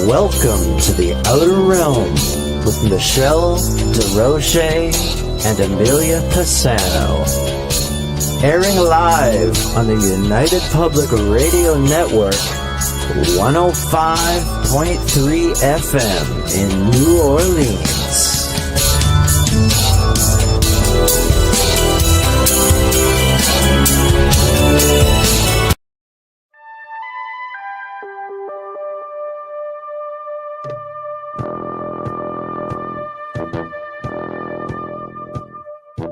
Welcome to the Outer Realm with Michelle DeRoche and Amelia Pisano. Airing live on the United Public Radio Network, 105.3 FM in New Orleans.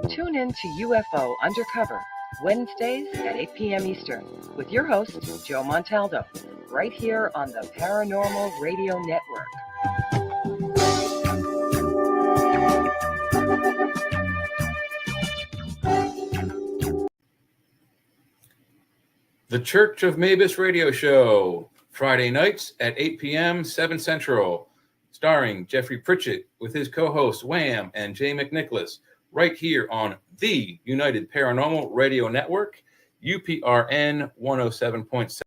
Tune in to UFO Undercover, Wednesdays at 8 p.m. Eastern, with your host, Joe Montaldo, right here on the Paranormal Radio Network. The Church of Mavis Radio Show, Friday nights at 8 p.m., 7 Central, starring Jeffrey Pritchett with his co-hosts Wham and Jay McNicholas, right here on the United Paranormal Radio Network, UPRN 107.7.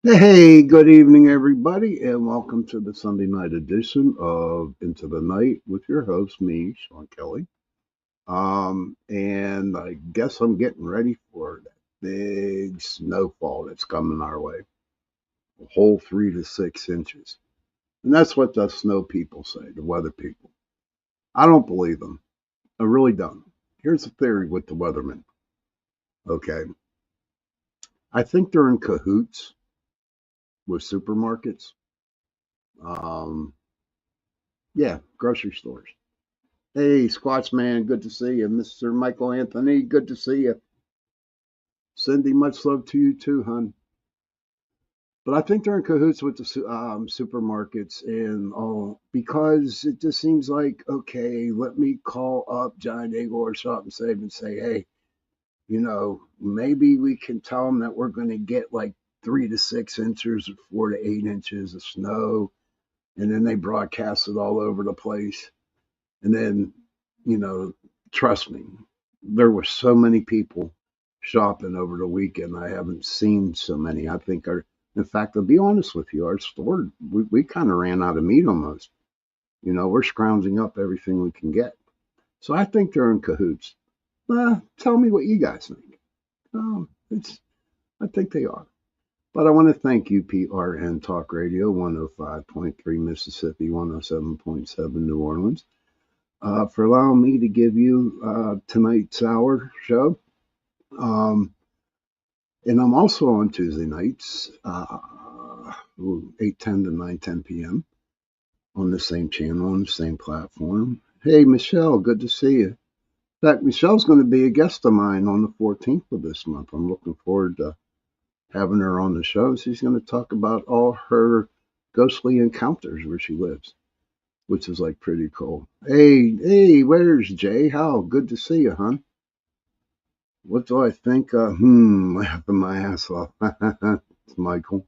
Hey, good evening, everybody, and welcome to the Sunday night edition of Into the Night with your host, me, Sean Kelly. And I guess I'm getting ready for that big snowfall that's coming our way, a whole 3 to 6 inches. And that's what the snow people say, the weather people. I don't believe them. I really don't. Here's the theory with the weathermen. Okay. I think they're in cahoots with supermarkets. Grocery stores. Hey, Squatch Man, good to see you. Mr. Michael Anthony, good to see you. Cindy, much love to you too, hon. But I think they're in cahoots with the supermarkets and all, because it just seems like, okay, let me call up Giant Eagle or Shop and Save and say, hey, maybe we can tell them that we're going to get like 3 to 6 inches or 4 to 8 inches of snow. And then they broadcast it all over the place. And then, trust me, there were so many people shopping over the weekend. I haven't seen so many. I think in fact, to be honest with you, our store, we kind of ran out of meat almost. We're scrounging up everything we can get. So I think they're in cahoots. Tell me what you guys think. I think they are. But I want to thank UPRN Talk Radio, 105.3 Mississippi, 107.7 New Orleans, for allowing me to give you tonight's hour show. And I'm also on Tuesday nights, 8:10 to 9:10 p.m. on the same channel, on the same platform. Hey, Michelle, good to see you. In fact, Michelle's going to be a guest of mine on the 14th of this month. I'm looking forward to having her on the show. She's going to talk about all her ghostly encounters where she lives, which is like pretty cool. Hey, where's Jay? How good to see you, hon. What do I think? Laughing my ass off. It's Michael.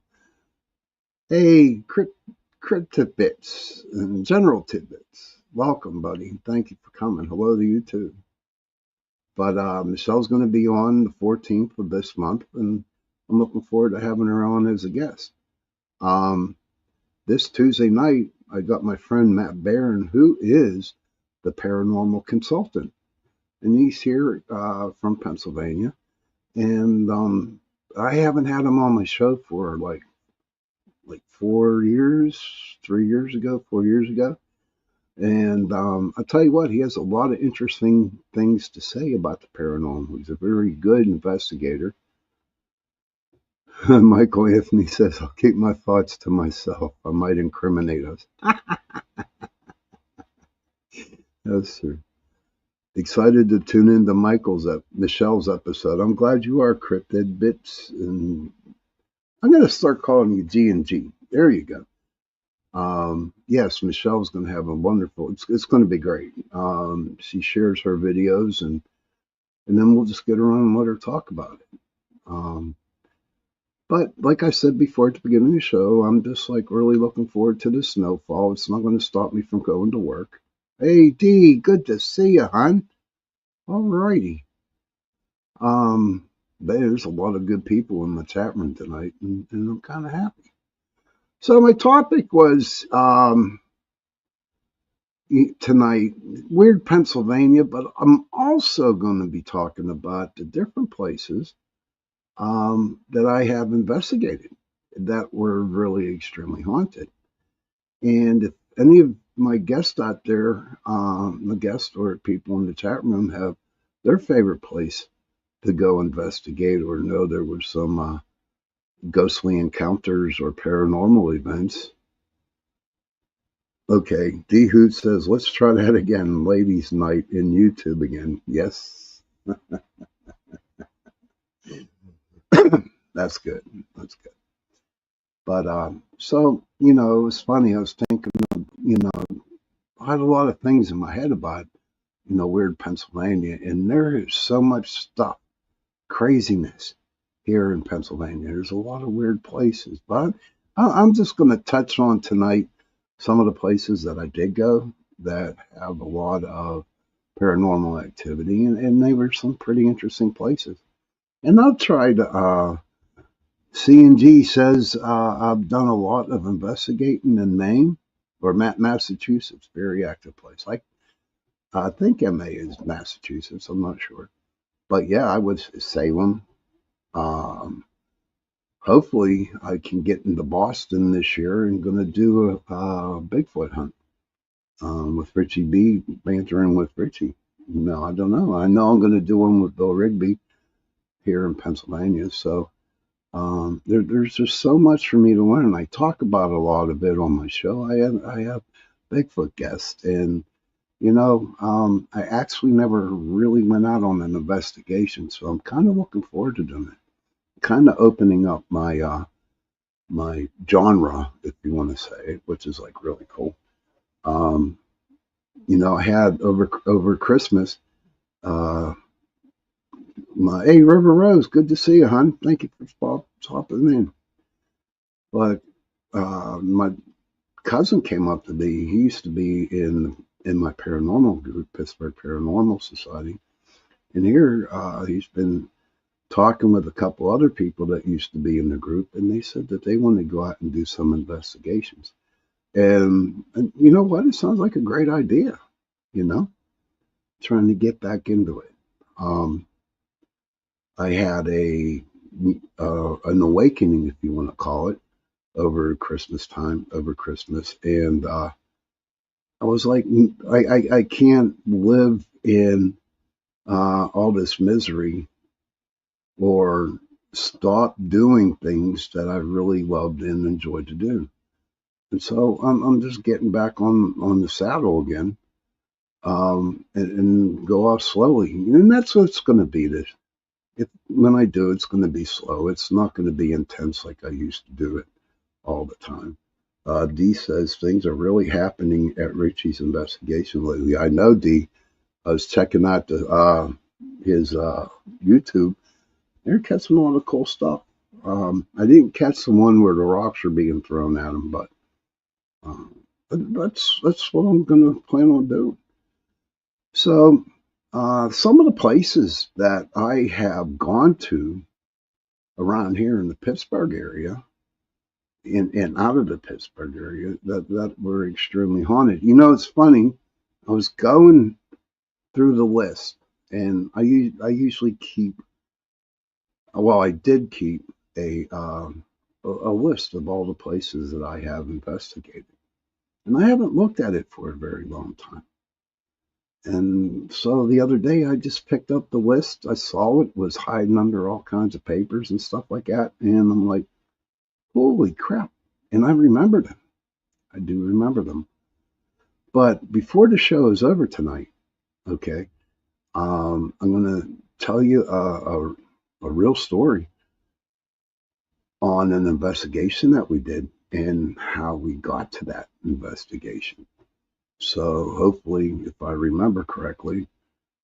Hey, Crit Tidbits and General Tidbits. Welcome, buddy. Thank you for coming. Hello to you too. But Michelle's going to be on the 14th of this month, and I'm looking forward to having her on as a guest. This Tuesday night, I got my friend Matt Barron, who is the paranormal consultant. and he's here from Pennsylvania. And I haven't had him on my show for like 4 years, 3 years ago, 4 years ago. And I'll tell you what, he has a lot of interesting things to say about the paranormal. He's a very good investigator. Michael Anthony says, I'll keep my thoughts to myself. I might incriminate us. Yes, sir. Excited to tune into Michelle's episode. I'm glad you are, Cryptid Bits. And I'm going to start calling you G&G. There you go. Yes, Michelle's going to have a wonderful, it's going to be great. She shares her videos and then we'll just get her on and let her talk about it. But like I said before at the beginning of the show, I'm just like really looking forward to the snowfall. It's not going to stop me from going to work. Hey, Dee, good to see you, hon. All righty. There's a lot of good people in the chat room tonight, and I'm kind of happy. So my topic was tonight, weird Pennsylvania, but I'm also going to be talking about the different places that I have investigated that were really extremely haunted. And if any of my guests out there, the guests or people in the chat room have their favorite place to go investigate or know there were some ghostly encounters or paranormal events. Okay, D Hoot says, let's try that again, ladies' night in YouTube again. Yes. That's good. That's good. But so, it was funny. I was thinking of, I had a lot of things in my head about, weird Pennsylvania, and there is so much stuff, craziness here in Pennsylvania. There's a lot of weird places, but I'm just going to touch on tonight some of the places that I did go that have a lot of paranormal activity, and they were some pretty interesting places. And I'll try to, C&G says, I've done a lot of investigating in Maine, or Massachusetts, very active place. I think MA is Massachusetts, I'm not sure. But yeah, I was Salem. Hopefully I can get into Boston this year and going to do a Bigfoot hunt with Richie B, bantering with Richie. No, I don't know. I know I'm going to do one with Bill Rigby here in Pennsylvania. So there's just so much for me to learn. I talk about a lot of it on my show. I have Bigfoot guests, and I actually never really went out on an investigation, so I'm kind of looking forward to doing it. Kind of opening up my my genre, if you want to say, which is like really cool. I had over Christmas. Hey, River Rose, good to see you, hon. Thank you for popping in. But my cousin came up to me. He used to be in my paranormal group, Pittsburgh Paranormal Society. And here he's been talking with a couple other people that used to be in the group, and they said that they want to go out and do some investigations. And you know what? It sounds like a great idea, trying to get back into it. I had an awakening, if you want to call it, over Christmas, and I was like, I can't live in all this misery or stop doing things that I really loved and enjoyed to do. And so I'm just getting back on the saddle again, and go off slowly. And that's what it's going to be. When I do, it's going to be slow. It's not going to be intense like I used to do it all the time. D says things are really happening at Richie's investigation lately. I know, D. I was checking out his YouTube. They're catching a lot of cool stuff. I didn't catch the one where the rocks are being thrown at him, but that's what I'm going to plan on doing. So some of the places that I have gone to around here in the Pittsburgh area and out of the Pittsburgh area that were extremely haunted. It's funny. I was going through the list, And I usually keep, well, I did keep a list of all the places that I have investigated. And I haven't looked at it for a very long time. And so the other day I just picked up the list. I saw it was hiding under all kinds of papers and stuff like that. And I'm like, holy crap. And I remembered them. I do remember them. But before the show is over tonight, okay, I'm going to tell you a real story on an investigation that we did and how we got to that investigation. So hopefully, if I remember correctly,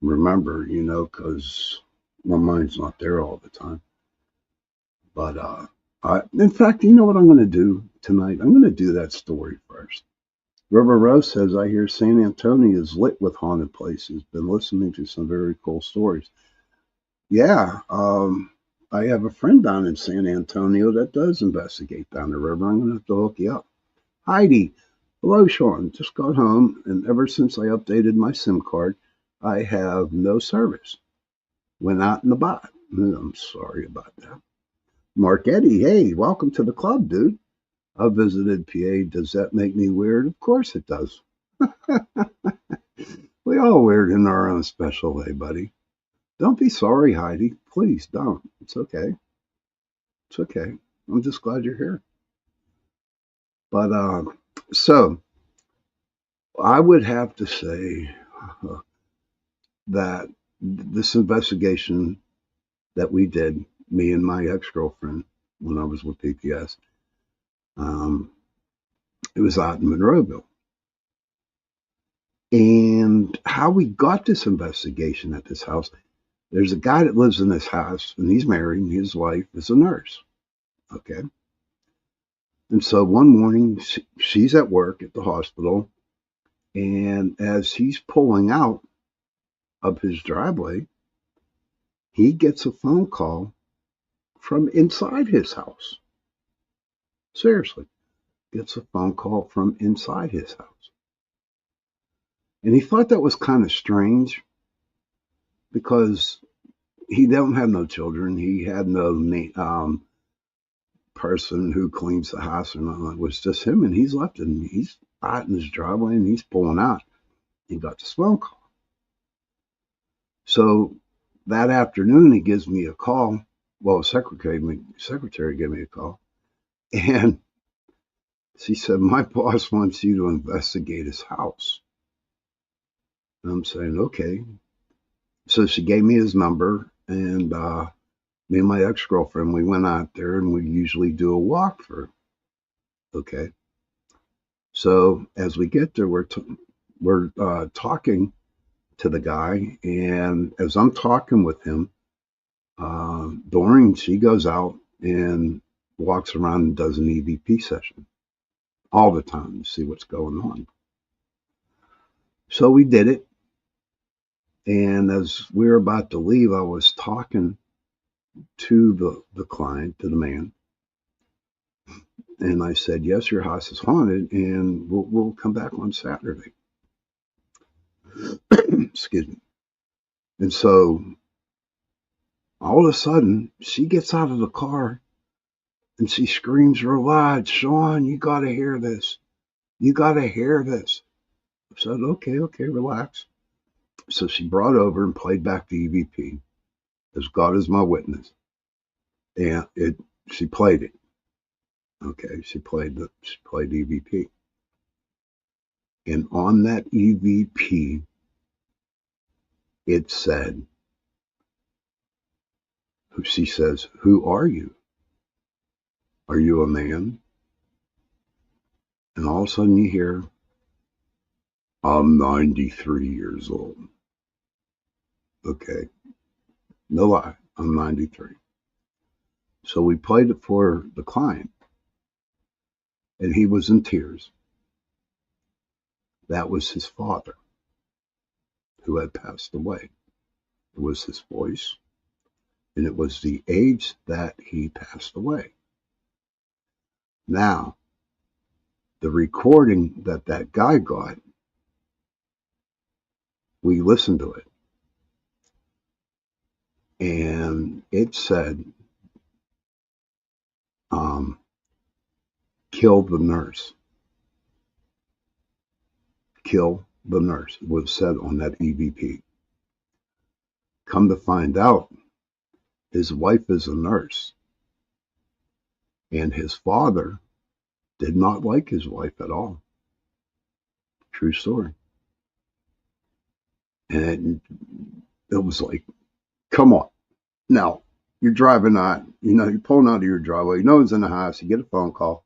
because my mind's not there all the time. But in fact, you know what I'm going to do tonight? I'm going to do that story first. River Rose says, I hear San Antonio is lit with haunted places. Been listening to some very cool stories. Yeah, I have a friend down in San Antonio that does investigate down the river. I'm going to have to hook you up. Heidi, hello, Sean. Just got home, and ever since I updated my SIM card, I have no service. Went out in the bot. I'm sorry about that. Mark Eddy, hey, welcome to the club, dude. I visited PA. Does that make me weird? Of course it does. We all weird in our own special way, buddy. Don't be sorry, Heidi. Please don't. It's okay. It's okay. I'm just glad you're here. But so I would have to say that this investigation that we did, me and my ex-girlfriend, when I was with PPS, it was out in Monroeville. And how we got this investigation at this house, there's a guy that lives in this house, and he's married, and his wife is a nurse. Okay. And so one morning, she's at work at the hospital, and as he's pulling out of his driveway, he gets a phone call from inside his house. Seriously, gets a phone call from inside his house. And he thought that was kind of strange because he don't have no children. He had no person who cleans the house or nothing. It was just him, and he's left it. And he's out in his driveway, and he's pulling out. He got this phone call. So that afternoon, he gives me a call. Well, secretary gave me a call. And she said, my boss wants you to investigate his house. And I'm saying, okay. So she gave me his number, and me and my ex-girlfriend, we went out there, and we usually do a walkthrough. Okay. So as we get there, we're talking to the guy, and as I'm talking with him, Doreen, she goes out and walks around and does an EVP session all the time to see what's going on. So we did it. And as we were about to leave, I was talking to the client, to the man. And I said, yes, your house is haunted, and we'll come back on Saturday. Excuse me. And so all of a sudden, she gets out of the car and she screams real loud, Sean, you got to hear this. You got to hear this. I said, okay, relax. So she brought over and played back the EVP, as God is my witness. And she played it. Okay, she played EVP. And on that EVP, it said, she says, who are you? Are you a man? And all of a sudden you hear, I'm 93 years old. Okay. No lie, I'm 93. So we played it for the client, and he was in tears. That was his father who had passed away. It was his voice, and it was the age that he passed away. Now, the recording that guy got, we listened to it. and it said, kill the nurse. Kill the nurse was said on that EVP. Come to find out, his wife is a nurse, and his father did not like his wife at all. True story. And it was like, come on. Now, you're driving out, you're pulling out of your driveway, no one's in the house, you get a phone call,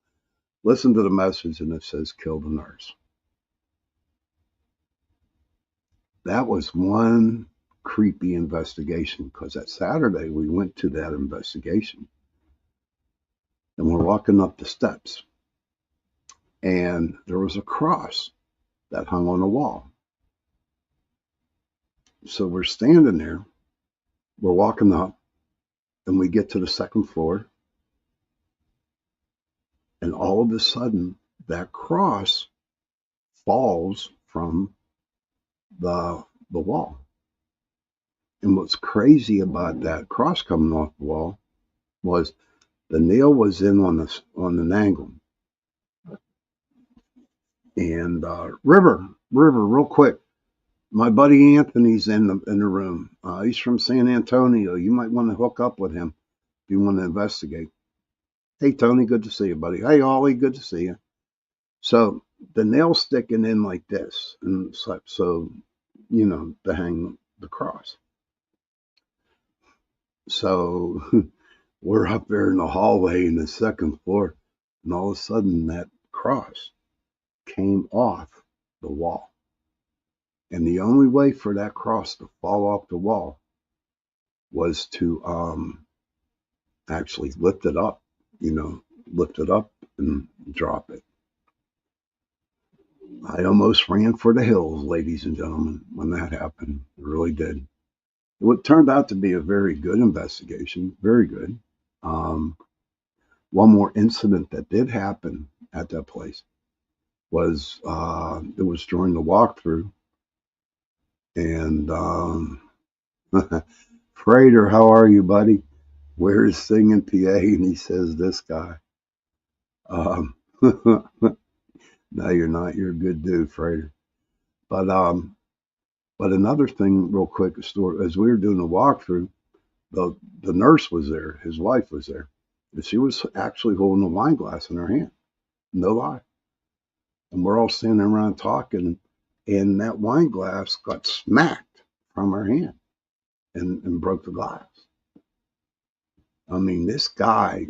listen to the message, and it says, kill the nurse. That was one creepy investigation, because that Saturday we went to that investigation, and we're walking up the steps, and there was a cross that hung on the wall. So we're standing there, we're walking up, and we get to the second floor, and all of a sudden that cross falls from the wall. And what's crazy about that cross coming off the wall was the nail was in on an angle. And River, real quick, my buddy Anthony's in the room. He's from San Antonio. You might want to hook up with him if you want to investigate. Hey Tony, good to see you, buddy. Hey Ollie, good to see you. So the nail sticking in like this, and so to hang the cross. So we're up there in the hallway in the second floor, and all of a sudden that cross came off the wall. And the only way for that cross to fall off the wall was to actually lift it up and drop it. I almost ran for the hills, ladies and gentlemen, when that happened. It really did. It turned out to be a very good investigation, very good. One more incident that did happen at that place was it was during the walkthrough, and Freighter, how are you, buddy? Where's Singing PA? And he says, this guy. No, you're not. You're a good dude, Freighter. But another thing, real quick, as we were doing the walkthrough, the nurse was there. His wife was there. And she was actually holding a wine glass in her hand. No lie. And we're all standing around talking, and that wine glass got smacked from her hand and broke the glass. I mean, this guy,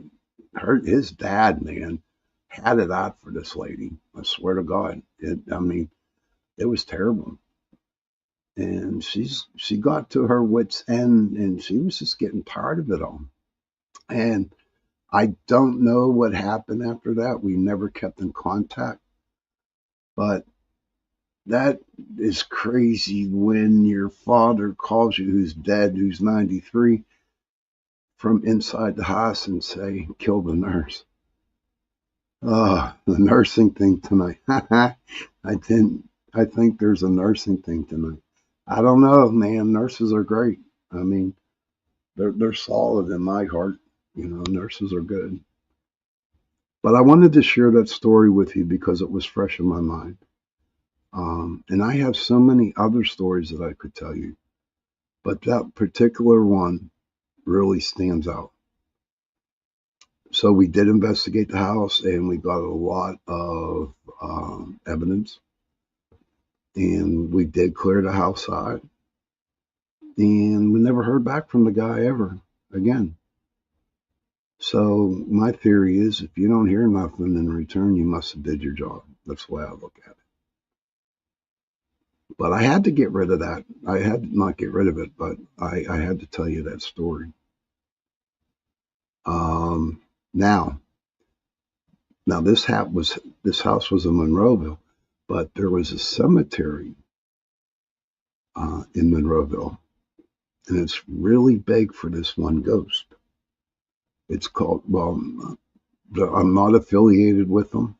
his dad, man, had it out for this lady. I swear to God. It was terrible. And she got to her wit's end, and she was just getting tired of it all. And I don't know what happened after that. We never kept in contact. But that is crazy when your father calls you, who's dead, who's 93, from inside the house and say, kill the nurse. Oh, the nursing thing tonight. I think there's a nursing thing tonight. I don't know, man. Nurses are great. I mean, they're solid in my heart. Nurses are good. But I wanted to share that story with you because it was fresh in my mind. And I have so many other stories that I could tell you, but that particular one really stands out. So we did investigate the house, and we got a lot of evidence, and we did clear the house out, and we never heard back from the guy ever again. So my theory is, if you don't hear nothing in return, you must have did your job. That's the way I look at it. But I had to get rid of that. I had to not get rid of it, but I had to tell you that story. Now this house was in Monroeville, but there was a cemetery in Monroeville, and it's really big for this one ghost. It's called, I'm not affiliated with them,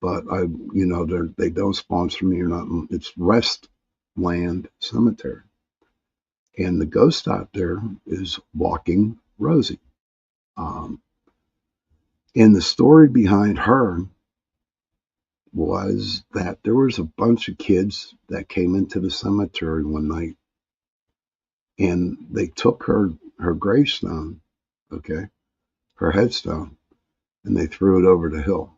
but they don't sponsor me or nothing. It's Restland Cemetery. And the ghost out there is walking Rosie. And the story behind her was that there was a bunch of kids that came into the cemetery one night, and they took her gravestone, okay, her headstone, and they threw it over the hill.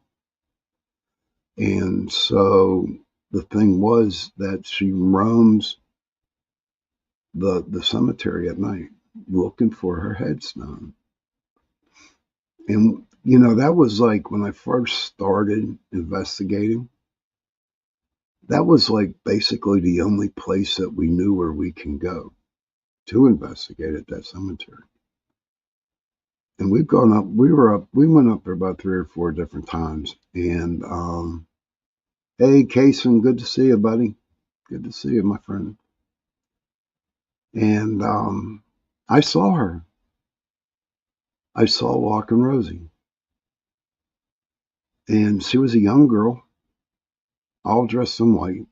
And so the thing was that she roams the cemetery at night looking for her headstone. And, that was like when I first started investigating, that was like basically the only place that we knew where we can go to investigate at that cemetery. And we've gone up, we went up there about 3 or 4 different times. And, hey, Kason, good to see you, buddy. Good to see you, my friend. And I saw her. I saw Walking Rosie. And she was a young girl, all dressed in white.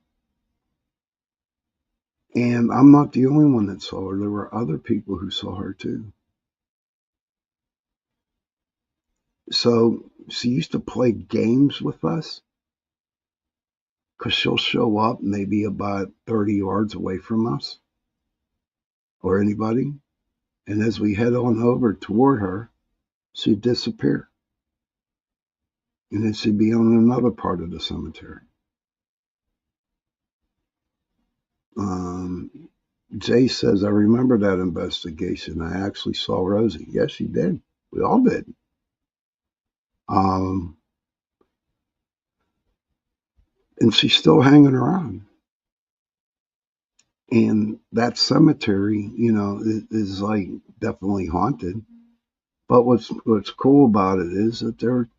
And I'm not the only one that saw her. There were other people who saw her too. So she used to play games with us, because she'll show up maybe about 30 yards away from us or anybody. And as we head on over toward her, she'd disappear. And then she'd be on another part of the cemetery. Jay says, I remember that investigation. I actually saw Rosie. Yes, she did. We all did. And she's still hanging around. And that cemetery, is like definitely haunted. But what's cool about it is that they're,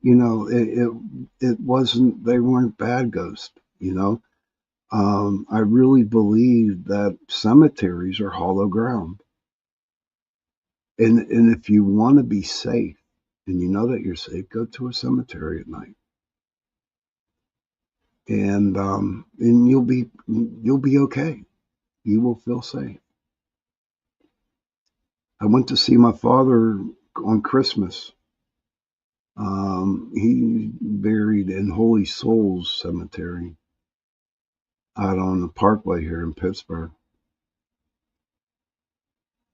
it wasn't, they weren't bad ghosts, I really believe that cemeteries are hollow ground. And if you want to be safe, and you know that you're safe, go to a cemetery at night. And you'll be okay. You will feel safe. I went to see my father on Christmas. He buried in Holy Souls Cemetery out on the Parkway here in Pittsburgh.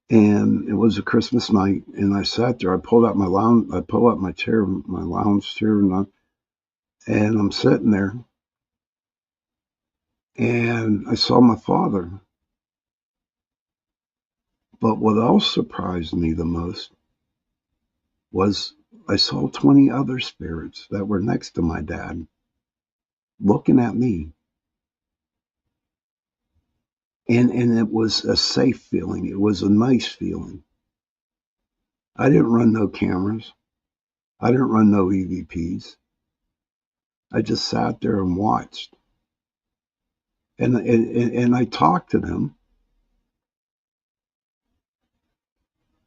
And it was a Christmas night, and I sat there. I pulled out my my chair, my lounge chair, and I'm sitting there, and I saw my father. But what else surprised me the most was I saw 20 other spirits that were next to my dad, looking at me. And it was a safe feeling. It was a nice feeling. I didn't run no cameras. I didn't run no EVPs. I just sat there and watched. And I talked to them.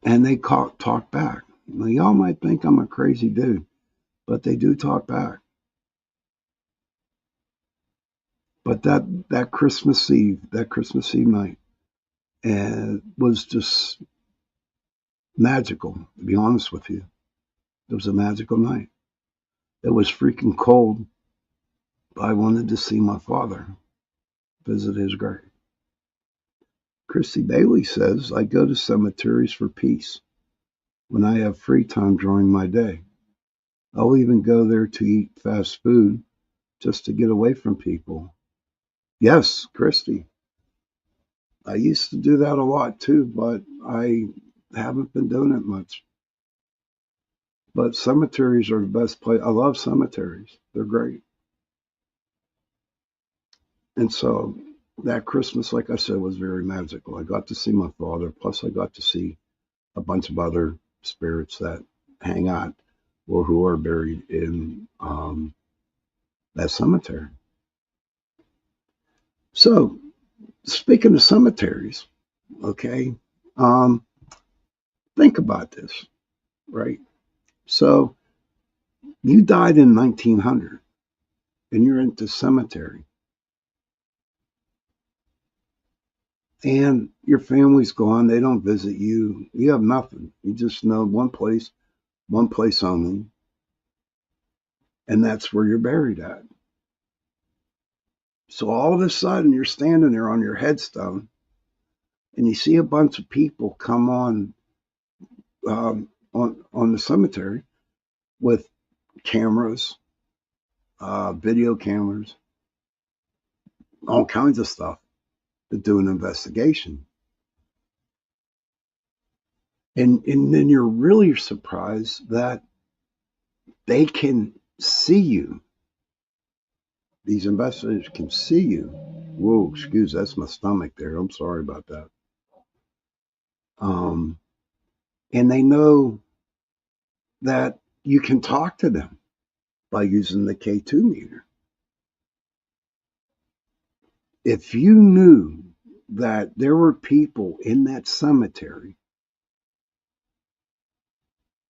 And they talk back. Now, y'all might think I'm a crazy dude, but they do talk back. But that Christmas Eve night, was just magical, to be honest with you. It was a magical night. It was freaking cold, but I wanted to see my father, visit his grave. Christy Bailey says, I go to cemeteries for peace when I have free time during my day. I'll even go there to eat fast food just to get away from people. Yes, Christy. I used to do that a lot too, but I haven't been doing it much. But cemeteries are the best place. I love cemeteries. They're great. And so that Christmas, like I said, was very magical. I got to see my father, plus I got to see a bunch of other spirits that hang out or who are buried in that cemetery. So, speaking of cemeteries, okay, think about this, right? So, you died in 1900 and you're into cemetery. and your family's gone. They don't visit you. You have nothing. You just know one place only, and that's where you're buried at. So all of a sudden, you're standing there on your headstone, and you see a bunch of people come on the cemetery with cameras, video cameras, all kinds of stuff to do an investigation. And then you're really surprised that they can see you. These investigators can see you. Whoa, excuse, that's my stomach there. I'm sorry about that. And they know that you can talk to them by using the K2 meter. If you knew that there were people in that cemetery,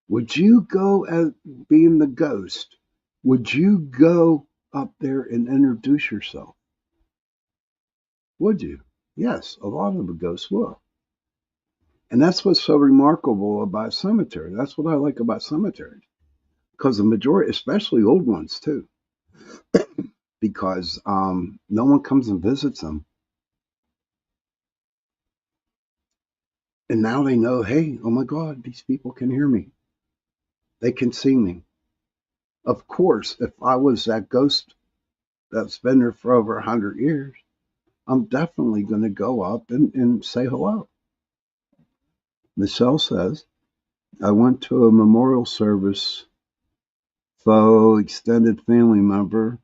would you go, as being the ghost, would you go up there and introduce yourself? Would you? Yes, a lot of the ghosts will. And that's what's so remarkable about cemetery. That's what I like about cemeteries. Because the majority, especially old ones too, because no one comes and visits them. And now they know, hey, oh my God, these people can hear me. They can see me. Of course, if I was that ghost that's been there for over 100 years, I'm definitely going to go up and say hello. Michelle says, I went to a memorial service, extended family member,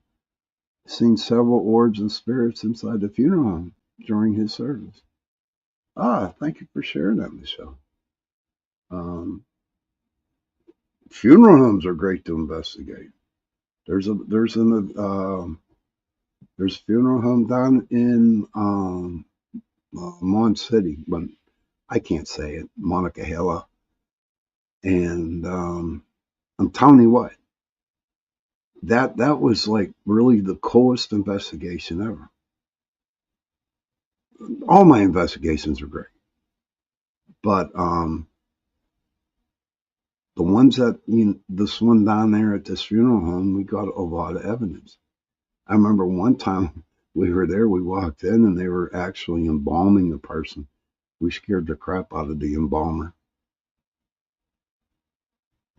seen several orbs and spirits inside the funeral home during his service. Thank you for sharing that, Michelle. Funeral homes are great to investigate. There's a funeral home down in Mon City, but I can't say it, Monongahela. And I'm telling you what, that was like really the coolest investigation ever. All my investigations are great, but the ones that, this one down there at this funeral home, we got a lot of evidence. I remember one time we were there, we walked in and they were actually embalming the person. We scared the crap out of the embalmer.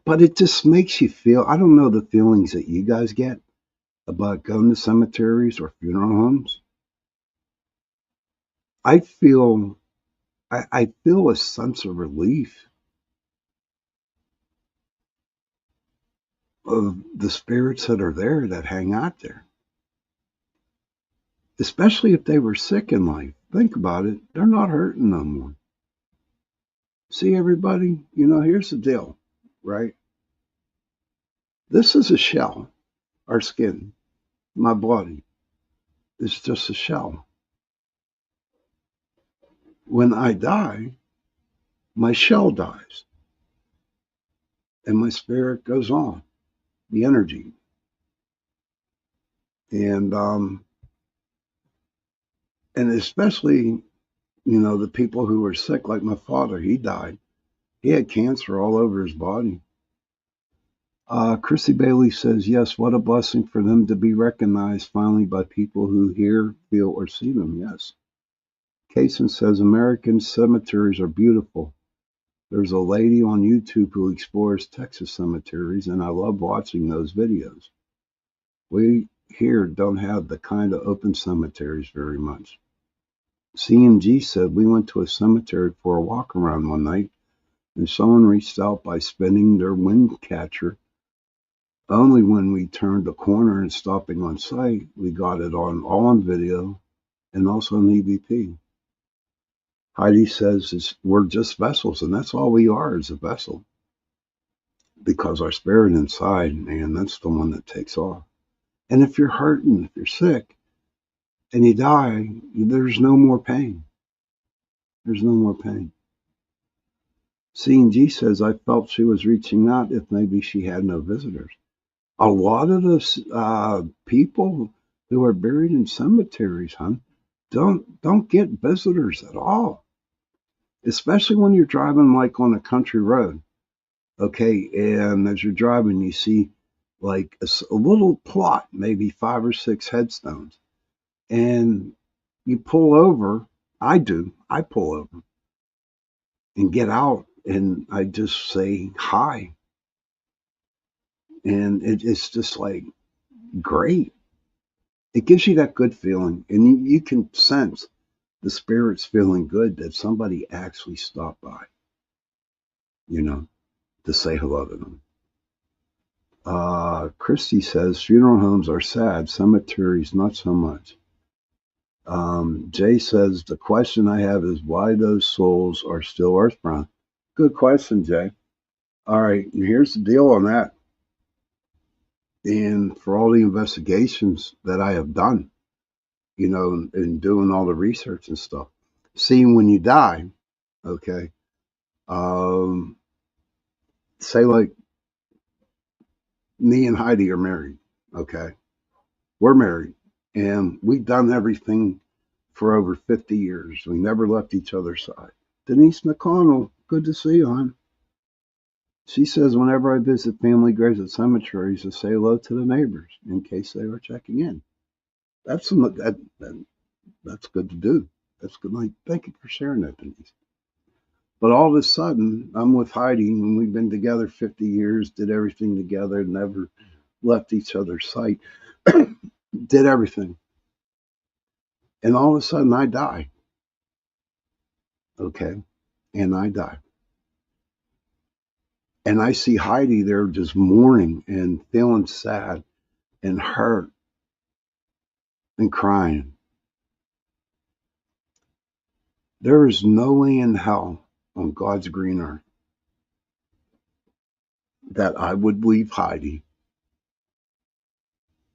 But it just makes you feel, I don't know the feelings that you guys get about going to cemeteries or funeral homes. I feel a sense of relief of the spirits that are there, that hang out there. Especially if they were sick in life. Think about it. They're not hurting no more. See, everybody, here's the deal, right? This is a shell. Our skin, my body, is just a shell. When I die, my shell dies. And my spirit goes on, the energy. And especially, the people who were sick, like my father, he died. He had cancer all over his body. Chrissy Bailey says, yes, what a blessing for them to be recognized finally by people who hear, feel, or see them. Yes. Kaysen says, American cemeteries are beautiful. There's a lady on YouTube who explores Texas cemeteries, and I love watching those videos. We here don't have the kind of open cemeteries very much. CMG said, we went to a cemetery for a walk around one night, and someone reached out by spinning their wind catcher. Only when we turned the corner and stopping on site, we got it all on video and also on EVP. Heidi says we're just vessels, and that's all we are, is a vessel. Because our spirit inside, man, that's the one that takes off. And if you're hurting, if you're sick, and you die, there's no more pain. There's no more pain. C&G says, I felt she was reaching out if maybe she had no visitors. A lot of those people who are buried in cemeteries, don't get visitors at all, especially when you're driving like on a country road. Okay, and as you're driving, you see like a little plot, maybe 5 or 6 headstones, and you pull over. I do. I pull over and get out, and I just say hi, and it's just like great. It gives you that good feeling, and you can sense the spirit's feeling good that somebody actually stopped by, you know, to say hello to them. Christy says funeral homes are sad, cemeteries not so much. Jay says the question I have is why those souls are still earthbound. Good question, Jay. All right, here's the deal on that. And for all the investigations that I have done, you know, and doing all the research and stuff, seeing when you die, okay, say like me and Heidi are married, okay, we're married, and we've done everything for over 50 years. We never left each other's side. Denise McConnell, good to see you, hon. She says whenever I visit family graves at cemeteries, I say hello to the neighbors in case they are checking in. That's that's good to do. That's good. Like, thank you for sharing that, Denise. But all of a sudden, I'm with Heidi, and we've been together 50 years, did everything together, never left each other's sight, did everything. And all of a sudden, I die. Okay? And I die. And I see Heidi there just mourning and feeling sad and hurt and crying. There is no way in hell on God's green earth that I would leave Heidi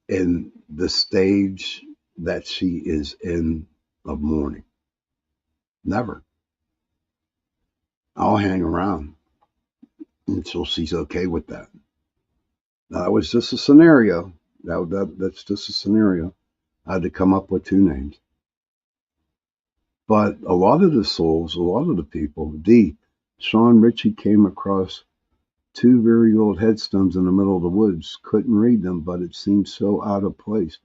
in the stage that she is in of mourning. Never. I'll hang around until she's okay with that. Now, that was just a scenario. That's just a scenario. I had to come up with 2 names. But a lot of the souls, a lot of the people, Sean Ritchie came across 2 very old headstones in the middle of the woods. Couldn't read them, but it seemed so out of place.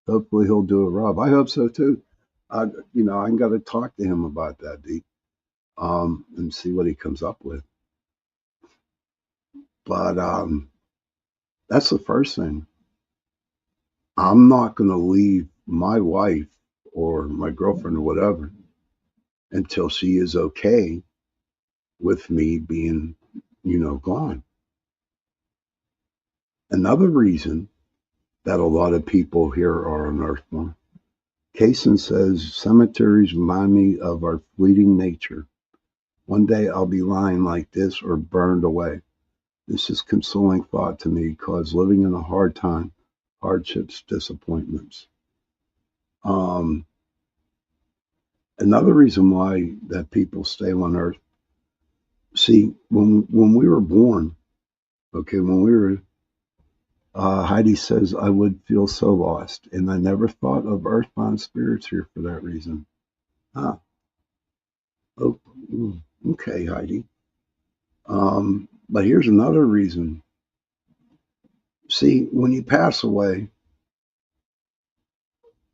Hopefully he'll do a Rob. I hope so too. I got to talk to him about that, D, and see what he comes up with. But that's the first thing. I'm not going to leave my wife or my girlfriend or whatever until she is okay with me being, gone. Another reason that a lot of people here are on Earthborn. Kaysen says, cemeteries remind me of our fleeting nature. One day I'll be lying like this or burned away. This is consoling thought to me because living in a hard time, hardships, disappointments. Another reason why that people stay on Earth. See, when we were born, okay, when we were, Heidi says, I would feel so lost, and I never thought of earthbound spirits here for that reason. Oh, okay, Heidi. But here's another reason. See, when you pass away,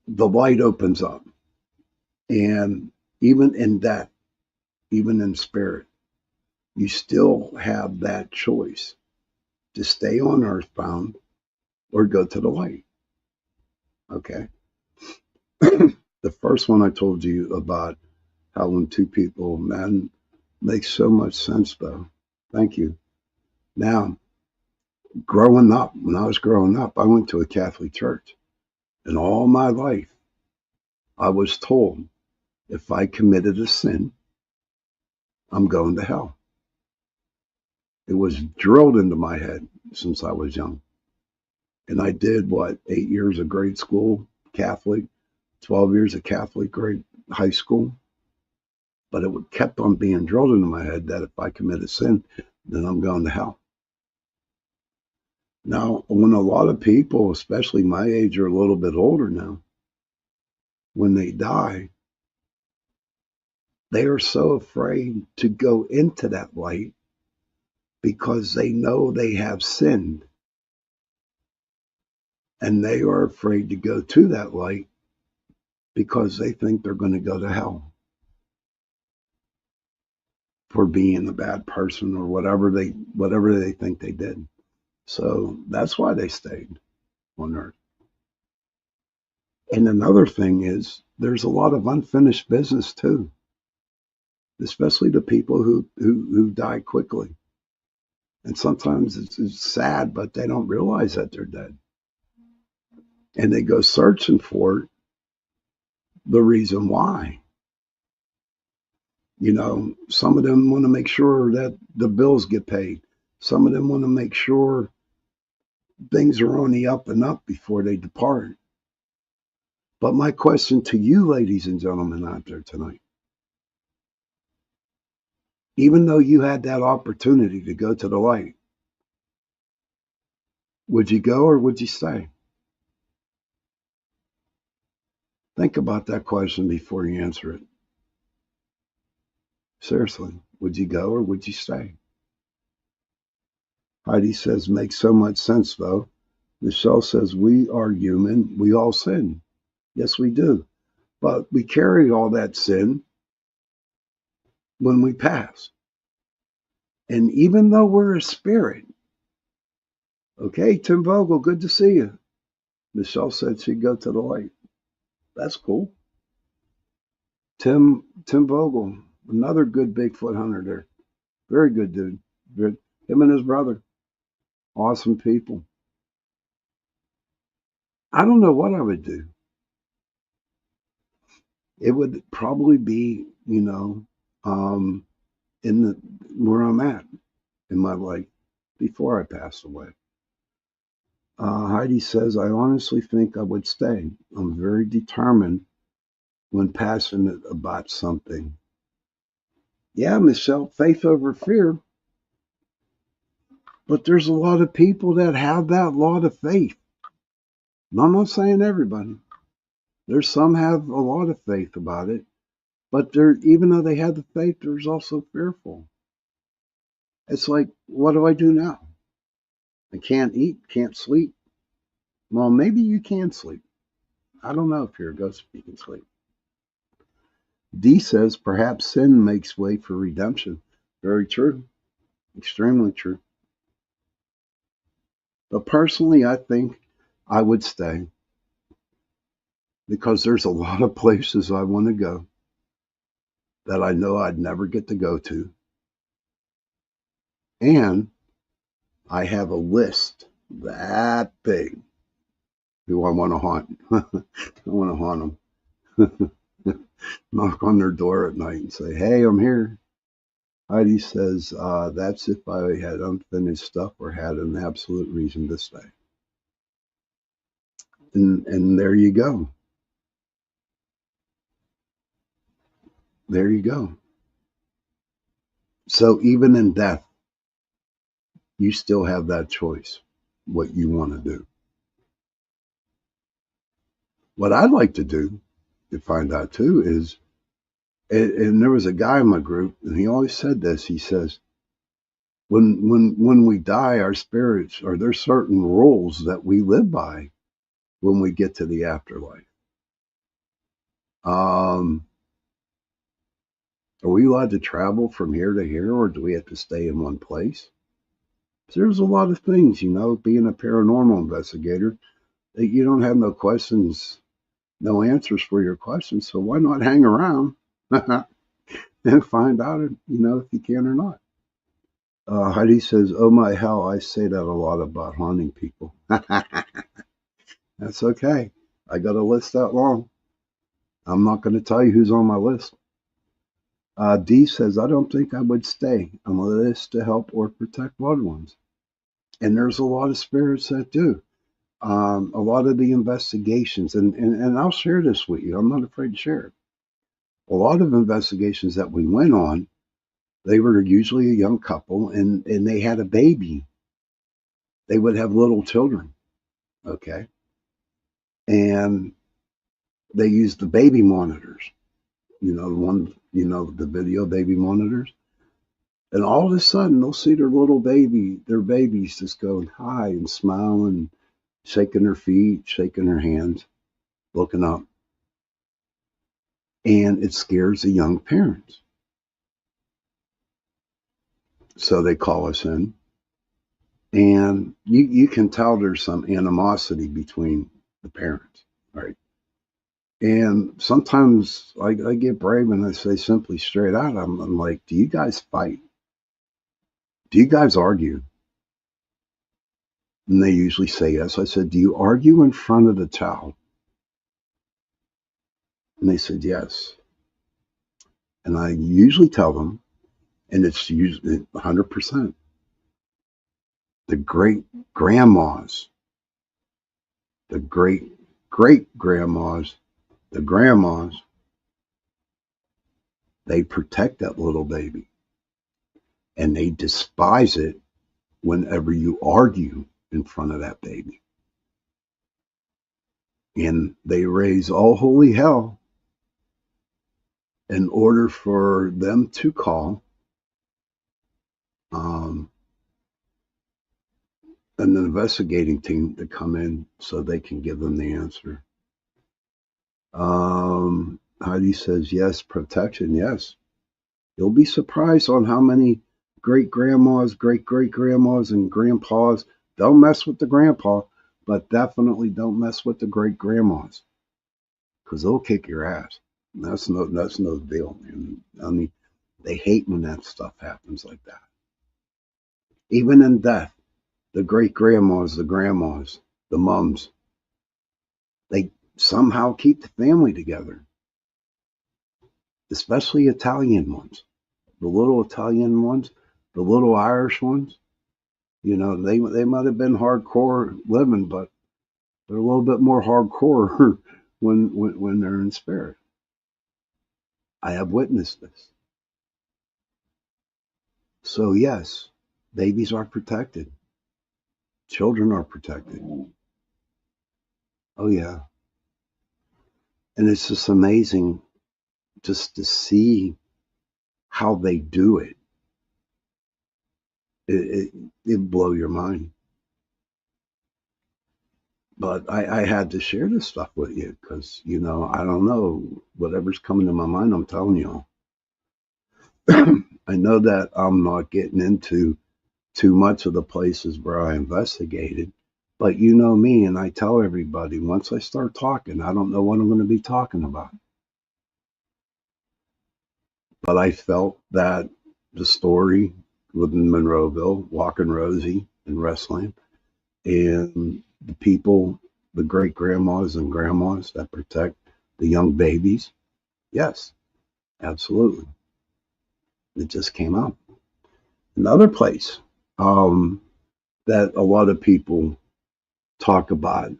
the light opens up. And even in that, even in spirit, you still have that choice to stay on earthbound or go to the light. Okay. The first one I told you about how when 2 people, man, makes so much sense though. Thank you. Now, when I was growing up, I went to a Catholic church. And all my life, I was told if I committed a sin, I'm going to hell. It was drilled into my head since I was young. And I did 8 years of grade school, Catholic, 12 years of Catholic grade high school. But it kept on being drilled into my head that if I commit a sin, then I'm going to hell. Now, when a lot of people, especially my age, are a little bit older now, when they die, they are so afraid to go into that light because they know they have sinned. And they are afraid to go to that light because they think they're going to go to hell for being a bad person or whatever they think they did. So that's why they stayed on earth. And another thing is there's a lot of unfinished business too, especially the people who die quickly. And sometimes it's sad, but they don't realize that they're dead. And they go searching for the reason why. You know, some of them want to make sure that the bills get paid. Some of them want to make sure things are on the up and up before they depart. But my question to you, ladies and gentlemen out there tonight, even though you had that opportunity to go to the light, would you go or would you stay? Think about that question before you answer it. Seriously, would you go or would you stay? Heidi says, makes so much sense though. Michelle says, we are human. We all sin. Yes, we do. But we carry all that sin when we pass. And even though we're a spirit, okay, Tim Vogel, good to see you. Michelle said she'd go to the light. That's cool. Tim Vogel, another good Bigfoot hunter there. Very good dude. Good. Him and his brother. Awesome people. I don't know what I would do. It would probably be, you know, in the where I'm at in my life before I pass away. Heidi says, I honestly think I would stay. I'm very determined when passionate about something. Yeah, Michelle, faith over fear. But there's a lot of people that have that lot of faith. And I'm not saying everybody. There's some have a lot of faith about it. But even though they have the faith, there's also fearful. It's like, what do I do now? I can't eat, can't sleep. Well, maybe you can sleep. I don't know if you're a ghost if you can sleep. D says, perhaps sin makes way for redemption. Very true. Extremely true. But personally, I think I would stay because there's a lot of places I want to go that I know I'd never get to go to. And I have a list that big who I want to haunt. I want to haunt them. Knock on their door at night and say, hey, I'm here. Heidi says, that's if I had unfinished stuff or had an absolute reason to stay. And there you go. There you go. So even in death, you still have that choice, what you want to do. What I'd like to do, to find out too, is, and there was a guy in my group, and he always said this, he says, when we die, our spirits, or there's certain rules that we live by when we get to the afterlife. Are we allowed to travel from here to here, or do we have to stay in one place? There's a lot of things, you know, being a paranormal investigator, that you don't have no questions, no answers for your questions. So why not hang around and find out, you know, if you can or not. Heidi says, oh my hell, I say that a lot about haunting people. That's okay. I got a list that long. I'm not going to tell you who's on my list. D says, I don't think I would stay unless to help or protect loved ones. And there's a lot of spirits that do. A lot of the investigations, and I'll share this with you. I'm not afraid to share it. A lot of investigations that we went on, they were usually a young couple, and they had a baby. They would have little children, okay? And they use the baby monitors, the video baby monitors. And all of a sudden, they'll see their babies just going hi and smiling, shaking their feet, shaking their hands, looking up. And it scares the young parents. So they call us in. And you can tell there's some animosity between the parents, right? And sometimes I get brave and I say simply straight out, I'm like, do you guys fight? Do you guys argue? And they usually say yes. I said, do you argue in front of the child? And they said yes. And I usually tell them, and it's usually 100%, the great grandmas, the great great grandmas, the grandmas, they protect that little baby. And they despise it whenever you argue in front of that baby. And they raise all holy hell in order for them to call an investigating team to come in so they can give them the answer. Heidi says, yes, protection, yes. You'll be surprised on how many great-grandmas, great-great-grandmas, and grandpas don't mess with the grandpa, but definitely don't mess with the great-grandmas, because they'll kick your ass. That's no deal, man. I mean, they hate when that stuff happens like that. Even in death, the great-grandmas, the grandmas, the mums, they somehow keep the family together, especially Italian ones. The little Italian ones, the little Irish ones, they might have been hardcore living, but they're a little bit more hardcore when they're in spirit. I have witnessed this. So yes, babies are protected. Children are protected. Oh yeah. And it's just amazing just to see how they do it. It blow your mind. But I had to share this stuff with you because, I don't know, whatever's coming to my mind, I'm telling you. I know that I'm not getting into too much of the places where I investigated, but you know me, and I tell everybody, once I start talking, I don't know what I'm going to be talking about. But I felt that the story within Monroeville, Walking Rosie and wrestling, and the people, the great grandmas and grandmas that protect the young babies, yes, absolutely. It just came out. Another place that a lot of people talk about.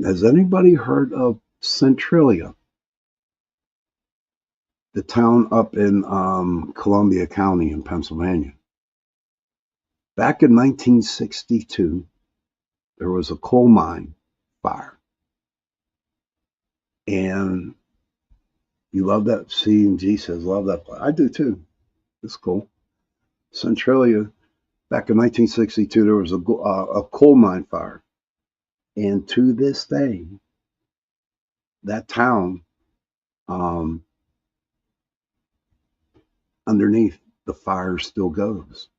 Has anybody heard of Centralia? The town up in Columbia County in Pennsylvania. Back in 1962, there was a coal mine fire. And you love that. C&G says, love that place. I do too. It's cool. Centralia, back in 1962, there was a coal mine fire. And to this day, that town, underneath, the fire still goes.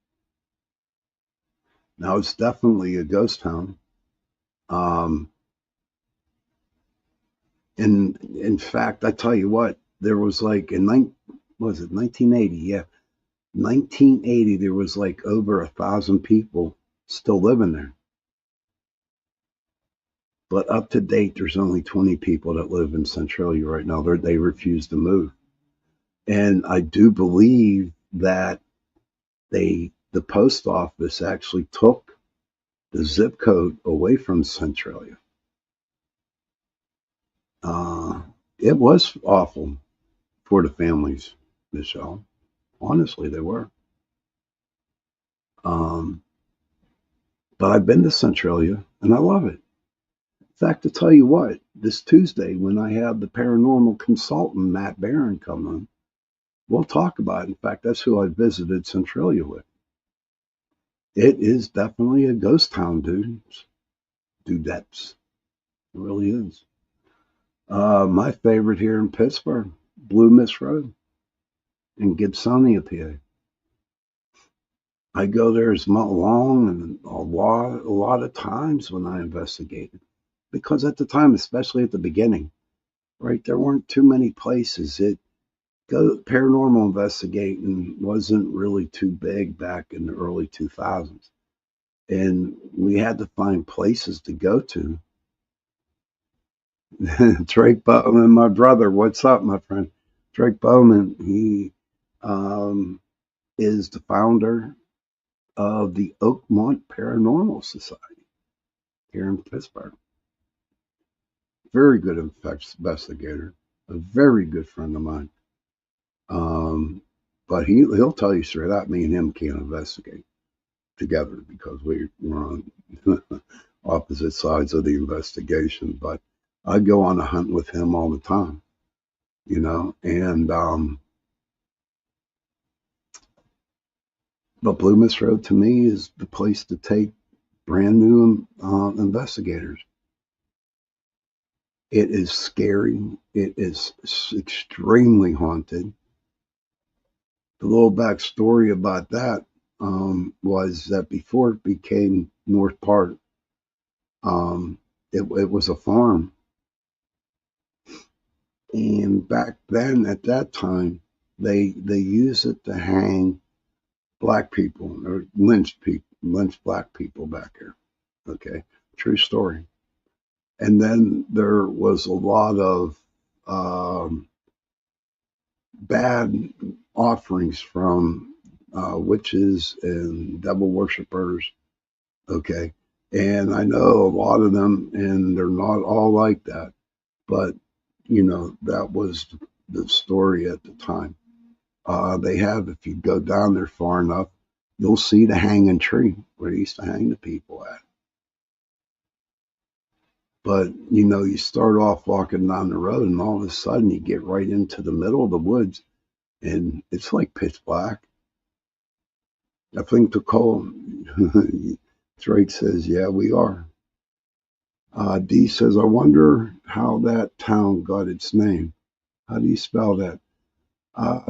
Now, it's definitely a ghost town. And in fact, I tell you what, there was like in 1980? Yeah, 1980. There was like over 1,000 people still living there. But up to date, there's only 20 people that live in Centralia right now. They refuse to move, and I do believe that the post office actually took the zip code away from Centralia. It was awful for the families, Michelle. Honestly, they were. But I've been to Centralia, and I love it. In fact, to tell you what, this Tuesday when I have the paranormal consultant Matt Barron come on, we'll talk about it. In fact, that's who I visited Centralia with. It is definitely a ghost town, dudettes. It really is. My favorite here in Pittsburgh, Blue Mist Road in Gibsonia, PA. I go there as long and a lot of times when I investigated, because at the time, especially at the beginning, right, there weren't too many places. Paranormal investigating wasn't really too big back in the early 2000s, and we had to find places to go to. Drake Bowman, my brother, what's up, my friend? Drake Bowman, he is the founder of the Oakmont Paranormal Society here in Pittsburgh. Very good investigator, a very good friend of mine. But he'll tell you straight out, me and him can't investigate together because we're on opposite sides of the investigation. But I go on a hunt with him all the time, and but Blue Mist Road to me is the place to take brand new investigators. It is scary. It is extremely haunted. The little backstory about that was that before it became North Park, it was a farm. And back then, at that time, they used it to hang black people or lynch black people back here. Okay, true story. And then there was a lot of bad offerings from witches and devil worshippers. Okay, and I know a lot of them, and they're not all like that, but that was the story at the time. They have, if you go down there far enough, you'll see the hanging tree where they used to hang the people at. But, you start off walking down the road and all of a sudden you get right into the middle of the woods and it's like pitch black. I think Nicole, Drake says, yeah, we are. D says, I wonder how that town got its name. How do you spell that? CENTRAIALIA,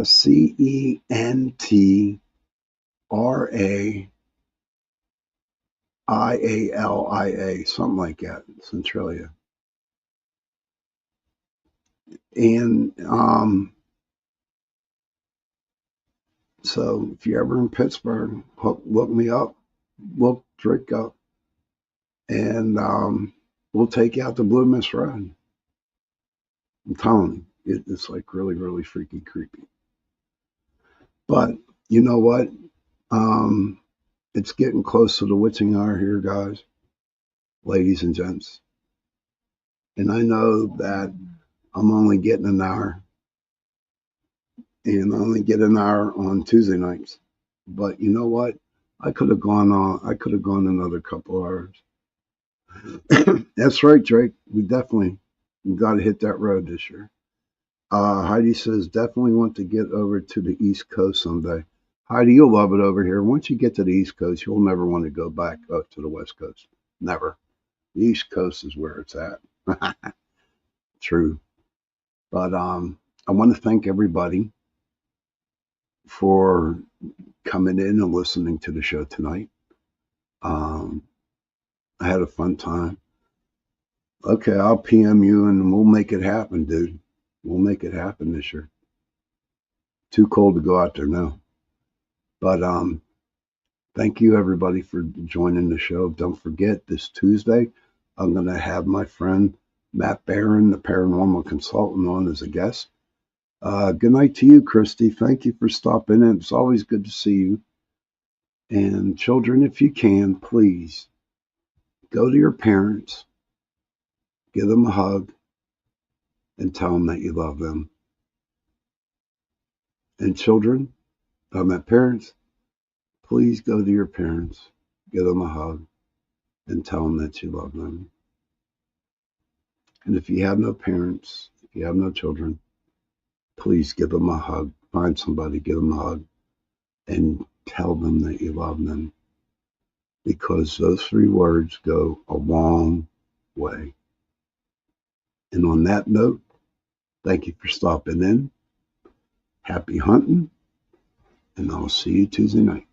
something like that, Centralia. And so if you're ever in Pittsburgh, look me up, look Drake up, and we'll take you out to Blue Mist Road. I'm telling you, it's like really, really freaking creepy. But you know what? It's getting close to the witching hour here, guys, ladies and gents. And I know that I'm only getting an hour, and I only get an hour on Tuesday nights. But you know what? I could have gone another couple hours. That's right, Drake. We definitely got to hit that road this year. Heidi says, definitely want to get over to the East Coast someday. Heidi, you'll love it over here. Once you get to the East Coast, you'll never want to go back up to the West Coast. Never. The East Coast is where it's at. True. But I want to thank everybody for coming in and listening to the show tonight. I had a fun time. Okay, I'll PM you and we'll make it happen, dude. We'll make it happen this year. Too cold to go out there now. But thank you everybody for joining the show. Don't forget, this Tuesday, I'm going to have my friend Matt Barron, the paranormal consultant, on as a guest. Good night to you, Christy. Thank you for stopping in. It's always good to see you. And children, if you can, please go to your parents, give them a hug, and tell them that you love them. And children, parents, please go to your parents, give them a hug, and tell them that you love them. And if you have no parents, if you have no children, please give them a hug. Find somebody, give them a hug, and tell them that you love them. Because those 3 words go a long way. And on that note, thank you for stopping in. Happy hunting, and I'll see you Tuesday night.